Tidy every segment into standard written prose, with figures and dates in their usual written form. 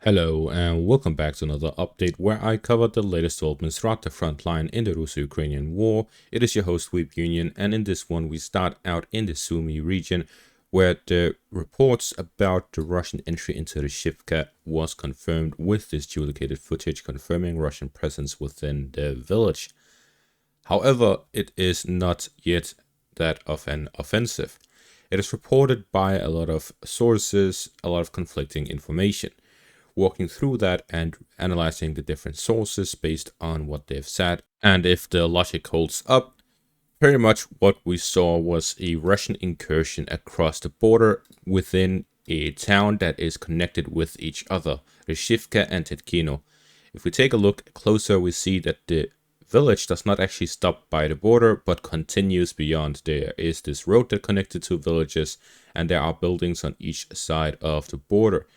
Hello and welcome back to another update where I cover the latest developments throughout the front line in the Russo-Ukrainian war. It is your host Weep Union, and in this one we start out in the Sumy region where the reports about the Russian entry into the Shivka was confirmed with this duplicated footage confirming Russian presence within the village. However, it is not yet that of an offensive. It is reported by a lot of sources, a lot of conflicting information. Walking through that and analyzing the different sources based on what they've said, and if the logic holds up, pretty much what we saw was a Russian incursion across the border within a town that is connected with each other, Reshivka and Tetkino. If we take a look closer, we see that the village does not actually stop by the border, but continues beyond. There is this road that connected two villages, and there are buildings on each side of the border.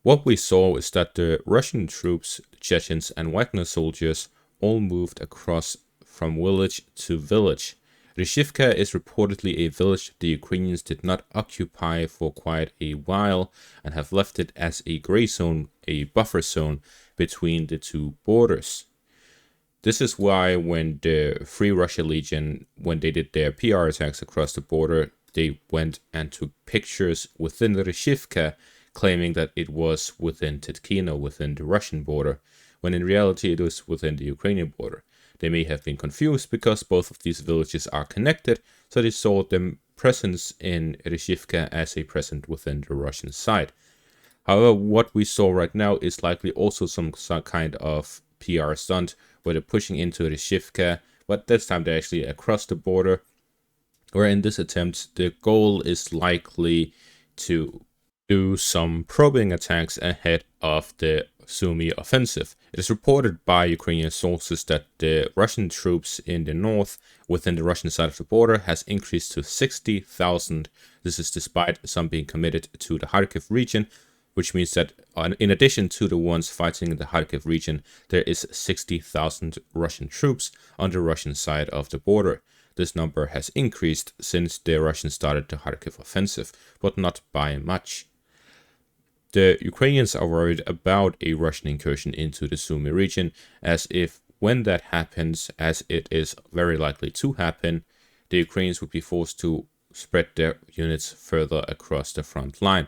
What we saw is that the Russian troops, Chechens and Wagner soldiers all moved across from village to village. Reshivka is reportedly a village the Ukrainians did not occupy for quite a while and have left it as a gray zone, a buffer zone between the two borders. This is why when the Free Russia Legion, when they did their PR attacks across the border, they went and took pictures within the Reshivka, claiming that it was within Tetkino, within the Russian border, when in reality it was within the Ukrainian border. They may have been confused because both of these villages are connected, so they saw their presence in Reshivka as a presence within the Russian side. However, what we saw right now is likely also some kind of PR stunt where they're pushing into Reshivka, but this time they're actually across the border, where in this attempt the goal is likely to do some probing attacks ahead of the Sumy offensive. It is reported by Ukrainian sources that the Russian troops in the north, within the Russian side of the border, has increased to 60,000. This is despite some being committed to the Kharkiv region, which means that in addition to the ones fighting in the Kharkiv region, there is 60,000 Russian troops on the Russian side of the border. This number has increased since the Russians started the Kharkiv offensive, but not by much. The Ukrainians are worried about a Russian incursion into the Sumy region, as if when that happens, as it is very likely to happen, the Ukrainians would be forced to spread their units further across the front line.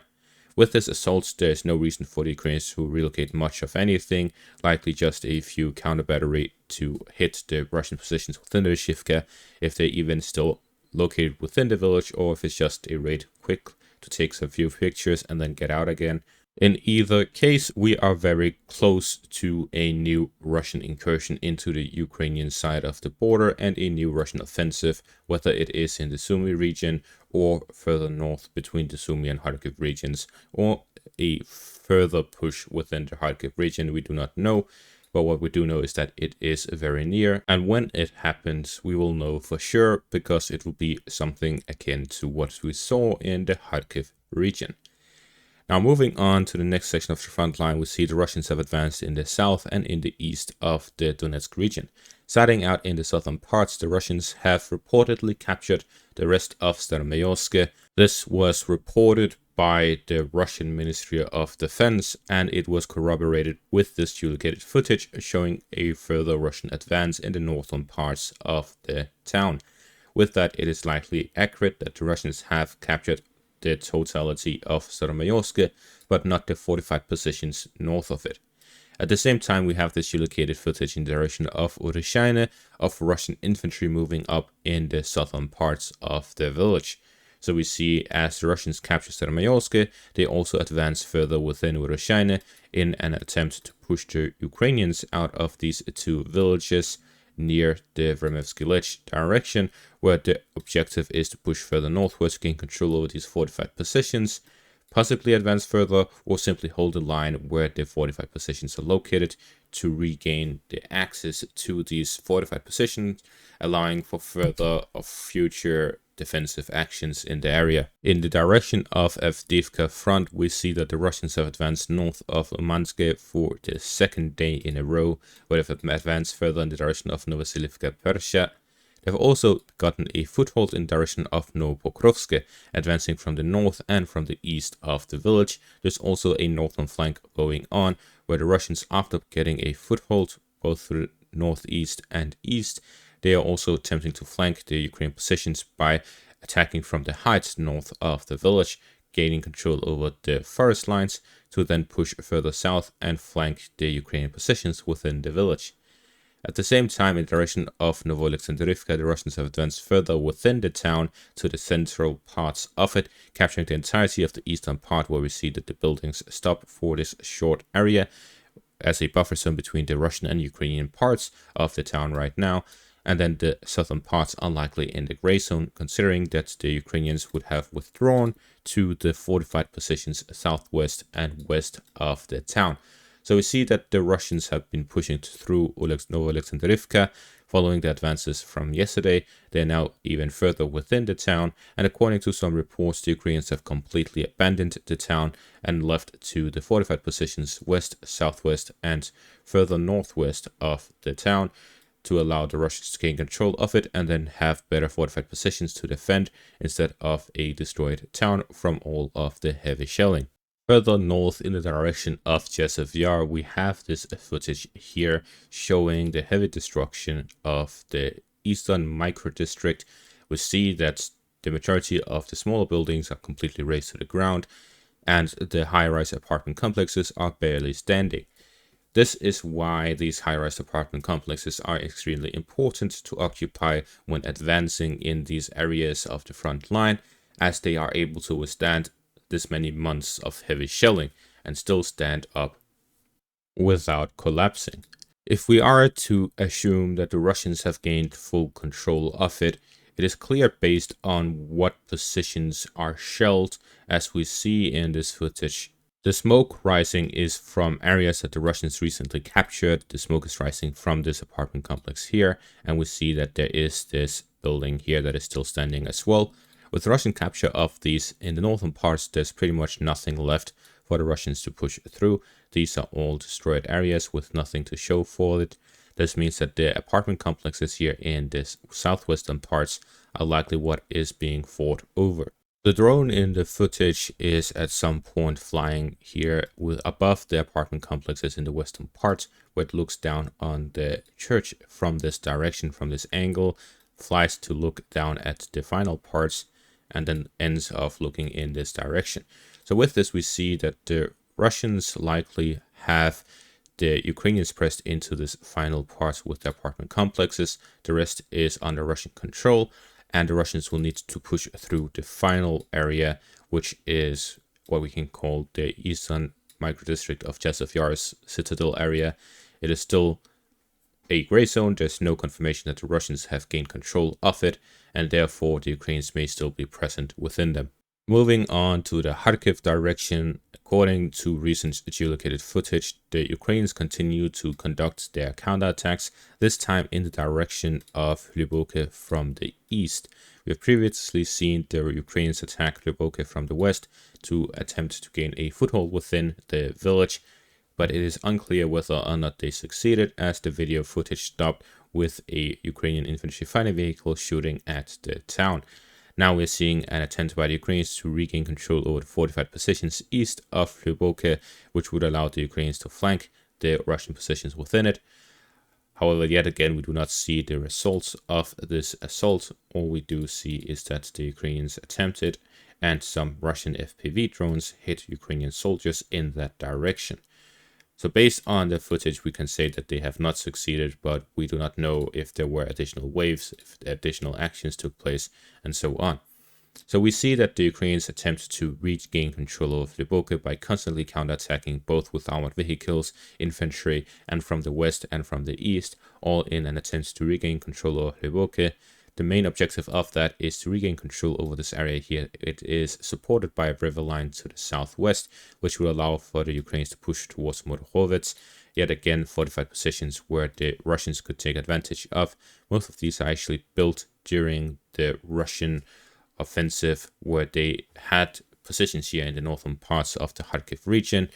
With this assault, there is no reason for the Ukrainians to relocate much of anything, likely just a few counter battery to hit the Russian positions within the Shivka, if they even still located within the village, or if it's just a raid quick to take some few pictures and then get out again. In either case, we are very close to a new Russian incursion into the Ukrainian side of the border and a new Russian offensive, whether it is in the Sumy region or further north between the Sumy and Kharkiv regions, or a further push within the Kharkiv region. We do not know, but what we do know is that it is very near, and when it happens, we will know for sure, because it will be something akin to what we saw in the Kharkiv region. Now, moving on to the next section of the front line, we see the Russians have advanced in the south and in the east of the Donetsk region. Starting out in the southern parts, the Russians have reportedly captured the rest of Staromaiorske. This was reported by the Russian Ministry of Defense, and it was corroborated with this duplicated footage showing a further Russian advance in the northern parts of the town. With that, it is likely accurate that the Russians have captured the totality of Staromaiorske, but not the fortified positions north of it. At the same time, we have this duplicated footage in the direction of Ocheretyne of Russian infantry moving up in the southern parts of the village. So we see as the Russians capture Staromaiorske, they also advance further within Ocheretyne in an attempt to push the Ukrainians out of these two villages near the Vremevsky Ledge direction, where the objective is to push further northwards to gain control over these fortified positions, possibly advance further, or simply hold the line where the fortified positions are located to regain the access to these fortified positions, allowing for further future defensive actions in the area. In the direction of Avdiivka front, we see that the Russians have advanced north of Umanske for the second day in a row, where they've advanced further in the direction of Novoselivka Persha. They've also gotten a foothold in the direction of Novopokrovsk, advancing from the north and from the east of the village. There's also a northern flank going on, where the Russians, after getting a foothold both through northeast and east, they are also attempting to flank the Ukrainian positions by attacking from the heights north of the village, gaining control over the forest lines to then push further south and flank the Ukrainian positions within the village. At the same time, in the direction of Novoalexandrivka, the Russians have advanced further within the town to the central parts of it, capturing the entirety of the eastern part, where we see that the buildings stop for this short area as a buffer zone between the Russian and Ukrainian parts of the town right now. And then the southern parts are likely in the gray zone, considering that the Ukrainians would have withdrawn to the fortified positions southwest and west of the town. So we see that the Russians have been pushing through Novoalexandrivka. Following the advances from yesterday, they're now even further within the town, and according to some reports, the Ukrainians have completely abandoned the town and left to the fortified positions west, southwest, and further northwest of the town to allow the Russians to gain control of it and then have better fortified positions to defend instead of a destroyed town from all of the heavy shelling. Further north in the direction of Chasiv Yar, we have this footage here showing the heavy destruction of the eastern micro-district. We see that the majority of the smaller buildings are completely razed to the ground, and the high-rise apartment complexes are barely standing. This is why these high-rise apartment complexes are extremely important to occupy when advancing in these areas of the front line, as they are able to withstand this many months of heavy shelling and still stand up without collapsing. If we are to assume that the Russians have gained full control of it, it is clear based on what positions are shelled, as we see in this footage. The smoke rising is from areas that the Russians recently captured. The smoke is rising from this apartment complex here, and we see that there is this building here that is still standing as well. With the Russian capture of these in the northern parts, there's pretty much nothing left for the Russians to push through. These are all destroyed areas with nothing to show for it. This means that the apartment complexes here in the southwestern parts are likely what is being fought over. The drone in the footage is at some point flying here above the apartment complexes in the western parts, where it looks down on the church from this direction, from this angle, flies to look down at the final parts, and then ends off looking in this direction. So with this, we see that the Russians likely have the Ukrainians pressed into this final part with the apartment complexes. The rest is under Russian control, and the Russians will need to push through the final area, which is what we can call the eastern micro-district of Chasiv Yar's citadel area. It is still a gray zone. There's no confirmation that the Russians have gained control of it, and therefore the Ukrainians may still be present within them. Moving on to the Kharkiv direction, according to recent geolocated footage, the Ukrainians continue to conduct their counterattacks, this time in the direction of Hlyboke from the east. We have previously seen the Ukrainians attack Hlyboke from the west to attempt to gain a foothold within the village, but it is unclear whether or not they succeeded, as the video footage stopped with a Ukrainian infantry fighting vehicle shooting at the town. Now we're seeing an attempt by the Ukrainians to regain control over the fortified positions east of Hlyboke, which would allow the Ukrainians to flank the Russian positions within it. However, yet again, we do not see the results of this assault. All we do see is that the Ukrainians attempted, and some Russian FPV drones hit Ukrainian soldiers in that direction. So based on the footage, we can say that they have not succeeded, but we do not know if there were additional waves, if additional actions took place, and so on. So we see that the Ukrainians attempt to regain control of Hlyboke by constantly counterattacking both with armored vehicles, infantry, and from the west and from the east, all in an attempt to regain control of Hlyboke. The main objective of that is to regain control over this area here. It is supported by a river line to the southwest, which will allow for the Ukrainians to push towards Morovets. Yet again, fortified positions where the Russians could take advantage of. Most of these are actually built during the Russian offensive, where they had positions here in the northern parts of the Kharkiv region.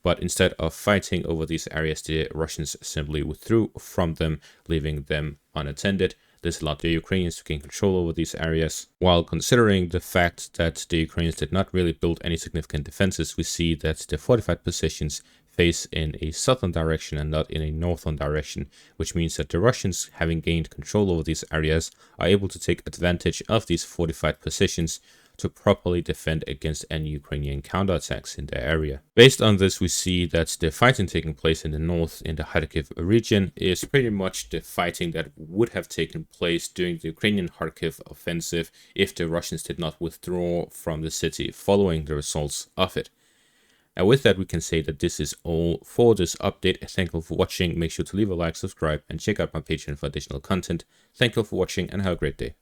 But instead of fighting over these areas, the Russians simply withdrew from them, leaving them unattended. This allowed the Ukrainians to gain control over these areas. While considering the fact that the Ukrainians did not really build any significant defenses, we see that the fortified positions face in a southern direction and not in a northern direction, which means that the Russians, having gained control over these areas, are able to take advantage of these fortified positions to properly defend against any Ukrainian counterattacks in their area. Based on this, we see that the fighting taking place in the north in the Kharkiv region is pretty much the fighting that would have taken place during the Ukrainian Kharkiv offensive if the Russians did not withdraw from the city following the results of it. And with that, we can say that this is all for this update. Thank you for watching. Make sure to leave a like, subscribe, and check out my Patreon for additional content. Thank you for watching and have a great day.